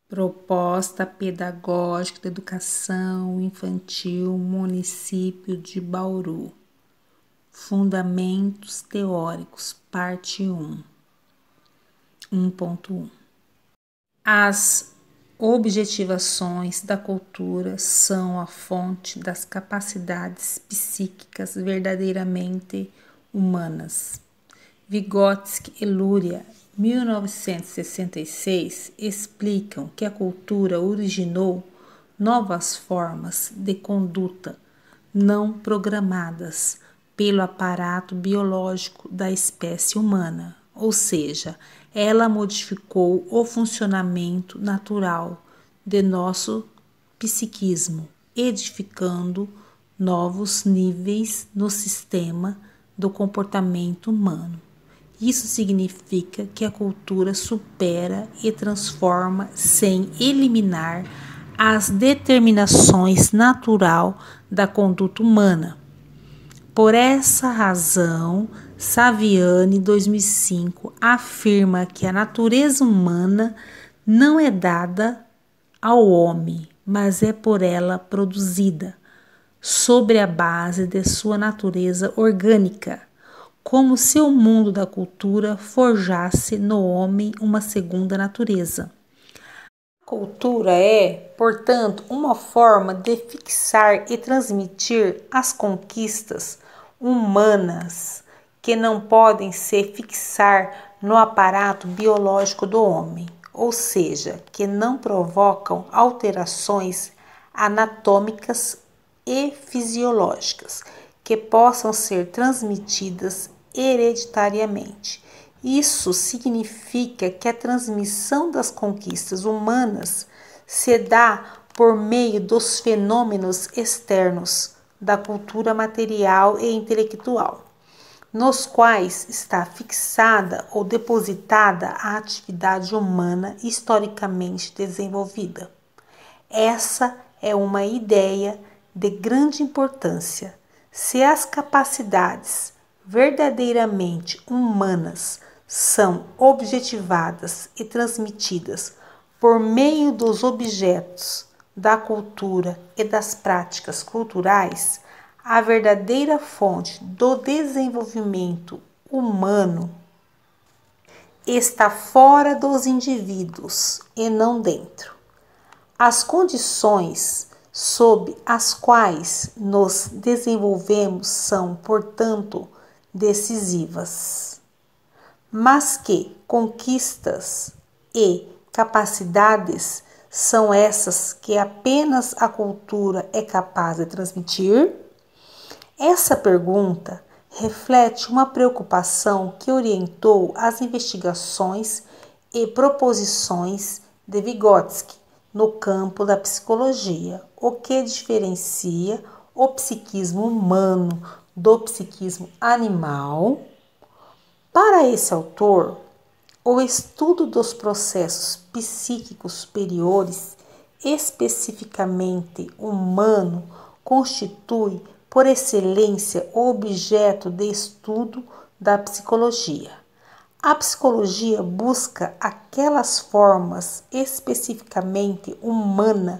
Proposta Pedagógica da Educação Infantil, Município de Bauru. Fundamentos Teóricos, Parte 1. 1.1. As objetivações da cultura são a fonte das capacidades psíquicas verdadeiramente humanas. Vygotsky e Luria, 1966, explicam que a cultura originou novas formas de conduta não programadas pelo aparato biológico da espécie humana, ou seja, ela modificou o funcionamento natural de nosso psiquismo, edificando novos níveis no sistema do comportamento humano. Isso significa que a cultura supera e transforma sem eliminar as determinações natural da conduta humana. Por essa razão, Saviani, 2005, afirma que a natureza humana não é dada ao homem, mas é por ela produzida, sobre a base de sua natureza orgânica, como se o mundo da cultura forjasse no homem uma segunda natureza. A cultura é, portanto, uma forma de fixar e transmitir as conquistas humanas que não podem se fixar no aparato biológico do homem, ou seja, que não provocam alterações anatômicas e fisiológicas que possam ser transmitidas hereditariamente. Isso significa que a transmissão das conquistas humanas se dá por meio dos fenômenos externos da cultura material e intelectual, nos quais está fixada ou depositada a atividade humana historicamente desenvolvida. Essa é uma ideia de grande importância. Se as capacidades verdadeiramente humanas são objetivadas e transmitidas por meio dos objetos da cultura e das práticas culturais, a verdadeira fonte do desenvolvimento humano está fora dos indivíduos e não dentro. As condições sob as quais nos desenvolvemos são, portanto, decisivas. Mas que conquistas e capacidades são essas que apenas a cultura é capaz de transmitir? Essa pergunta reflete uma preocupação que orientou as investigações e proposições de Vygotsky no campo da psicologia, o que diferencia o psiquismo humano do psiquismo animal. Para esse autor, o estudo dos processos psíquicos superiores, especificamente humano, constitui, por excelência, o objeto de estudo da psicologia. A psicologia busca aquelas formas especificamente humanas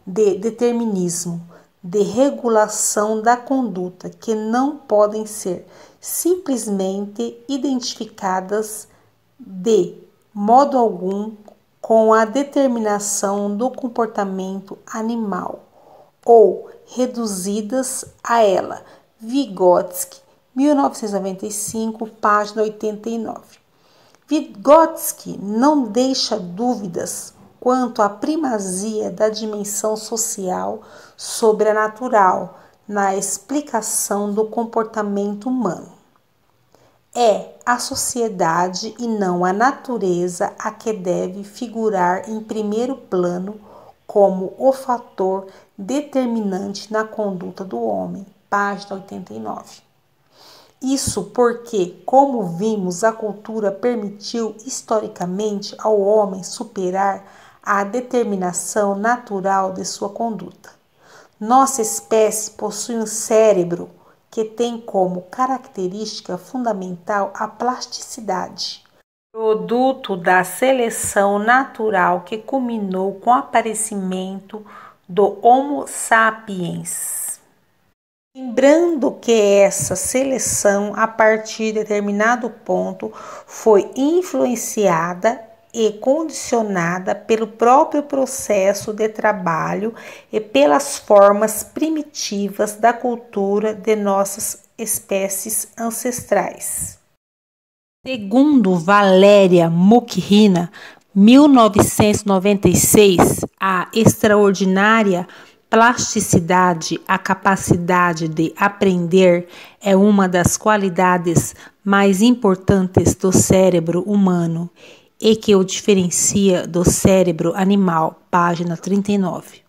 de determinismo, de regulação da conduta que não podem ser simplesmente identificadas de modo algum com a determinação do comportamento animal ou reduzidas a ela. Vygotsky, 1995, página 89. Vygotsky não deixa dúvidas quanto à primazia da dimensão social sobre a natural na explicação do comportamento humano. É a sociedade e não a natureza a que deve figurar em primeiro plano como o fator determinante na conduta do homem. Página 89. Isso porque, como vimos, a cultura permitiu historicamente ao homem superar a determinação natural de sua conduta. Nossa espécie possui um cérebro que tem como característica fundamental a plasticidade. produto da seleção natural que culminou com o aparecimento do Homo sapiens. Lembrando que essa seleção, a partir de determinado ponto, foi influenciada e condicionada pelo próprio processo de trabalho e pelas formas primitivas da cultura de nossas espécies ancestrais. Segundo Valéria Mukhrina, 1996, a extraordinária plasticidade, a capacidade de aprender, é uma das qualidades mais importantes do cérebro humano e que o diferencia do cérebro animal, página 39.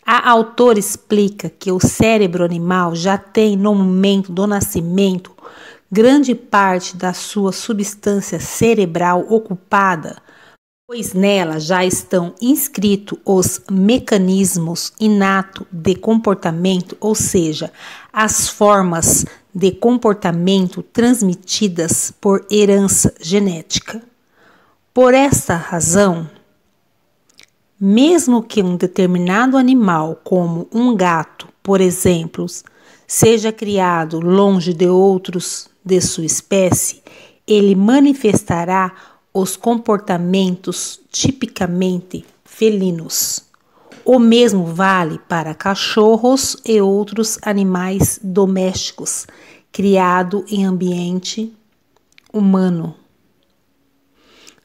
A autora explica que o cérebro animal já tem, no momento do nascimento, grande parte da sua substância cerebral ocupada, pois nela já estão inscritos os mecanismos inatos de comportamento, ou seja, as formas de comportamento transmitidas por herança genética. Por esta razão, mesmo que um determinado animal, como um gato, por exemplo, seja criado longe de outros de sua espécie, ele manifestará os comportamentos tipicamente felinos. O mesmo vale para cachorros e outros animais domésticos criados em ambiente humano.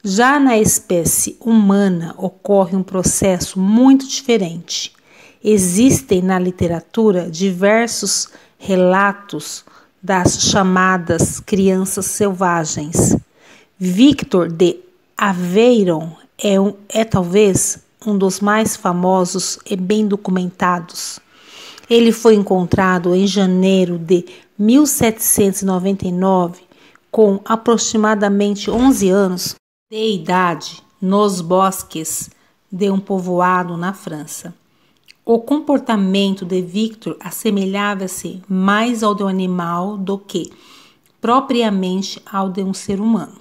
Já na espécie humana ocorre um processo muito diferente. Existem na literatura diversos relatos das chamadas crianças selvagens. Victor de Aveyron é talvez um dos mais famosos e bem documentados. Ele foi encontrado em janeiro de 1799, com aproximadamente 11 anos de idade, nos bosques de um povoado na França. O comportamento de Victor assemelhava-se mais ao do animal do que propriamente ao de um ser humano,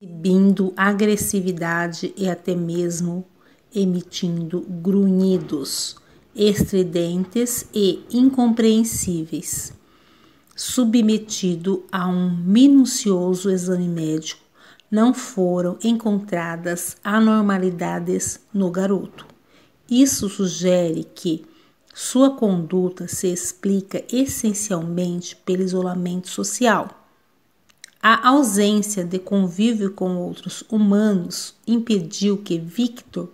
exibindo agressividade e até mesmo emitindo grunhidos estridentes e incompreensíveis. Submetido a um minucioso exame médico, não foram encontradas anormalidades no garoto. Isso sugere que sua conduta se explica essencialmente pelo isolamento social. A ausência de convívio com outros humanos impediu que Victor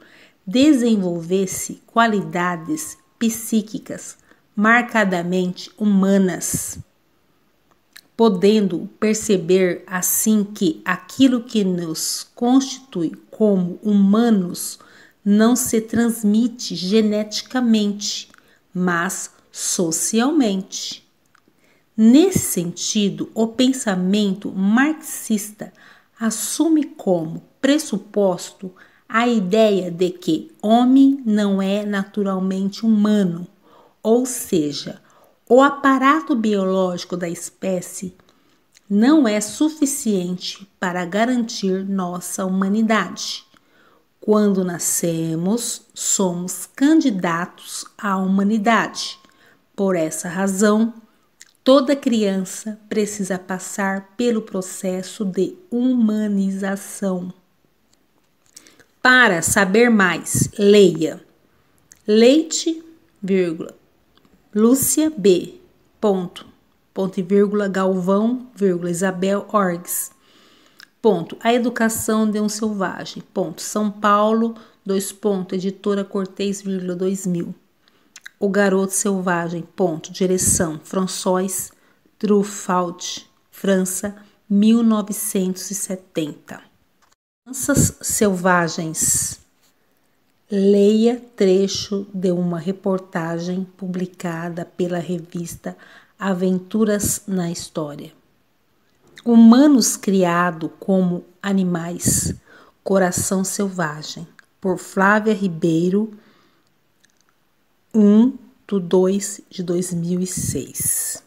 desenvolvesse qualidades psíquicas marcadamente humanas, podendo perceber assim que aquilo que nos constitui como humanos não se transmite geneticamente, mas socialmente. Nesse sentido, o pensamento marxista assume como pressuposto a ideia de que homem não é naturalmente humano, ou seja, o aparato biológico da espécie não é suficiente para garantir nossa humanidade. Quando nascemos, somos candidatos à humanidade. Por essa razão, toda criança precisa passar pelo processo de humanização. Para saber mais, leia Leite, Lúcia B. Galvão, Isabel Orgs. A educação de um selvagem. São Paulo, editora Cortez, 2000. O garoto selvagem. Direção François Truffaut, França, 1970. Crianças selvagens. Leia trecho de uma reportagem publicada pela revista Aventuras na História. Humanos criados como animais. Coração Selvagem, por Flávia Ribeiro, 1/2 de 2006.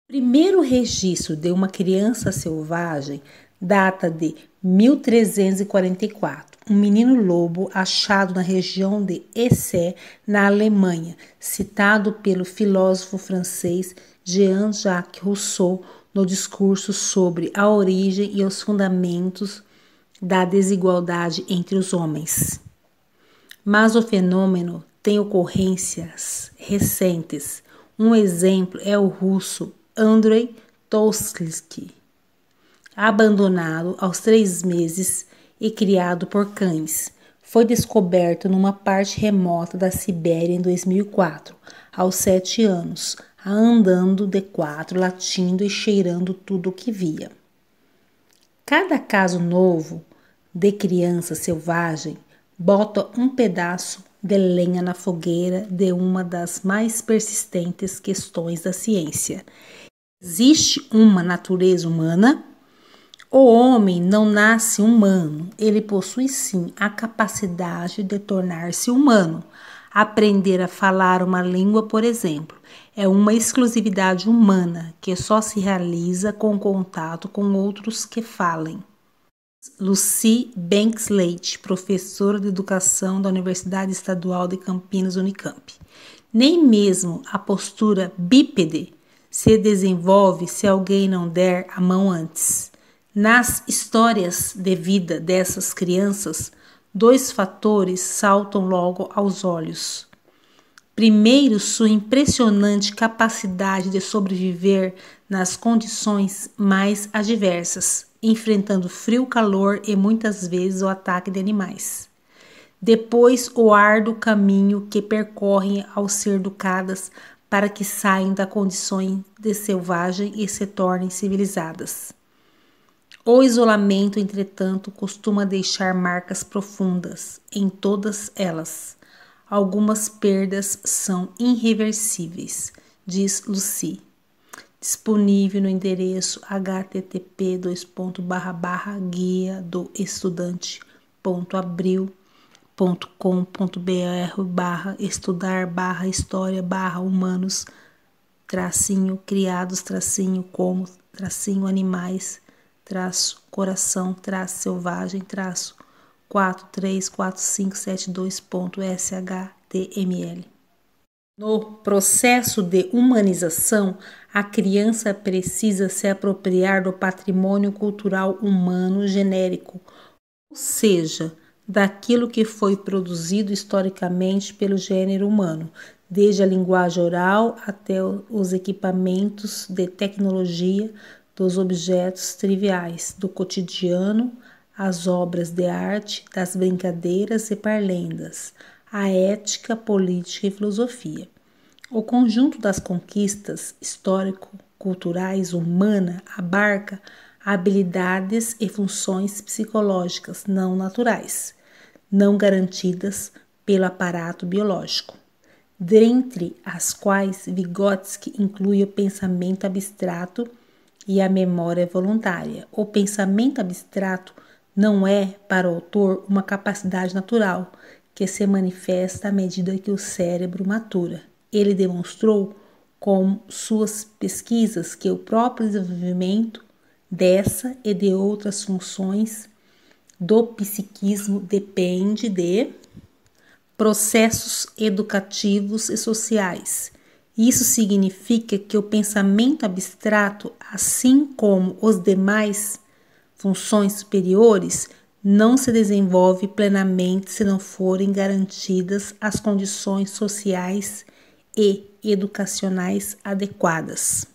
O primeiro registro de uma criança selvagem data de 1344. Um menino lobo achado na região de Essé, na Alemanha, citado pelo filósofo francês Jean-Jacques Rousseau no discurso sobre a origem e os fundamentos da desigualdade entre os homens. Mas o fenômeno tem ocorrências recentes. Um exemplo é o russo Andrei Tolsky, abandonado aos 3 meses e criado por cães. Foi descoberto numa parte remota da Sibéria em 2004, aos 7 anos, andando de 4, latindo e cheirando tudo o que via. Cada caso novo de criança selvagem bota um pedaço de lenha na fogueira de uma das mais persistentes questões da ciência. Existe uma natureza humana? O homem não nasce humano, ele possui sim a capacidade de tornar-se humano. Aprender a falar uma língua, por exemplo, é uma exclusividade humana que só se realiza com contato com outros que falem. Lucy Banks Leite, professora de educação da Universidade Estadual de Campinas, Unicamp. Nem mesmo a postura bípede se desenvolve se alguém não der a mão antes. Nas histórias de vida dessas crianças, 2 fatores saltam logo aos olhos. Primeiro, sua impressionante capacidade de sobreviver nas condições mais adversas, enfrentando frio, calor e muitas vezes o ataque de animais. Depois, o árduo caminho que percorrem ao ser educadas para que saiam da condição de selvagem e se tornem civilizadas. O isolamento, entretanto, costuma deixar marcas profundas em todas elas. Algumas perdas são irreversíveis, diz Lucy. Disponível no endereço http://guia-do-estudante.abril.com.br/coração-humanoos-coração-coração-4345672.shtml. No processo de humanização, a criança precisa se apropriar do patrimônio cultural humano genérico, ou seja, daquilo que foi produzido historicamente pelo gênero humano, desde a linguagem oral até os equipamentos de tecnologia, dos objetos triviais do cotidiano, as obras de arte, das brincadeiras e parlendas, a ética, política e filosofia. O conjunto das conquistas histórico-culturais humanas abarca habilidades e funções psicológicas não naturais, não garantidas pelo aparato biológico, dentre as quais Vygotsky inclui o pensamento abstrato e a memória voluntária. O pensamento abstrato não é, para o autor, uma capacidade natural que se manifesta à medida que o cérebro matura. Ele demonstrou com suas pesquisas que o próprio desenvolvimento dessa e de outras funções do psiquismo depende de processos educativos e sociais. Isso significa que o pensamento abstrato, assim como os demais funções superiores, não se desenvolve plenamente se não forem garantidas as condições sociais e educacionais adequadas.